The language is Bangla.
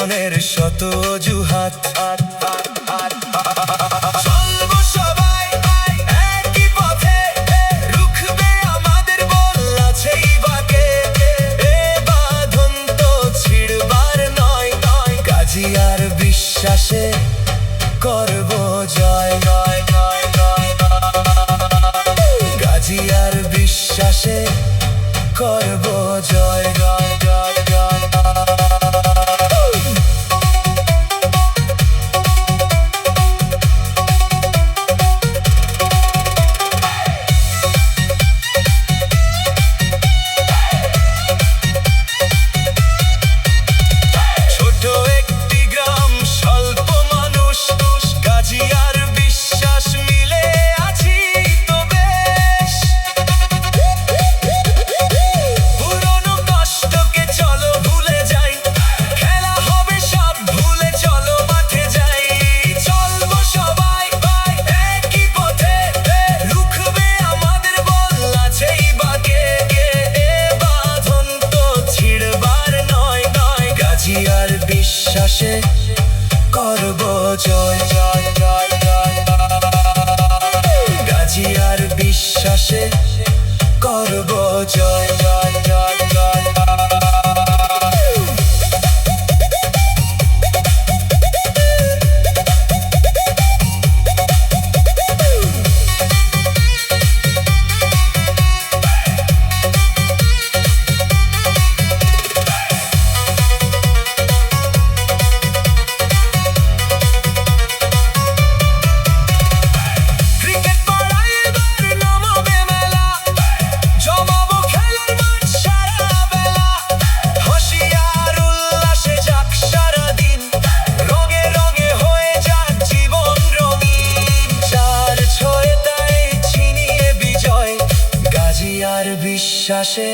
মনের শত অজুহাত। চলবো সবাই একই পথে, রুখবে আমাদের বল আছেই বাঁকে। এ বাঁধন তো ছিড়বার নয়, কাজী আর বিশ্বাসে করবো জয়। গাজী আর বিশ্বাসে করবো জয়। ছোট একটি গ্রাম, স্বল্প মানুষ, গাজী আর বিশ্বাস মিলে আছি তো বেশ। পুরনো কষ্টকে চলো ভুলে যাই, খেলা হবে সব ভুলে চলো মাঠে যাই। চলবো সবাই একই পথে, রুখবে আমাদের বল আছেই বাঁকে। এ বাঁধন তো ছিড়বার নয়, গাজী আর বিশ্বাসে করবো জয়। গাজী আর বিশ্বাসে করবো জয়। ক্রিকেট পাড়ায় এবার নামাবে মেলা, জমাবো খেলার মাঠ সারা বেলা। হুঁশিয়ার উল্লাসে যাক সারাদিন, রঙে রঙে হয়ে যাক জীবন রঙিন। চার ছয় তাই ছিনিয়ে বিজয়, গাজী আর বিশ্বাসে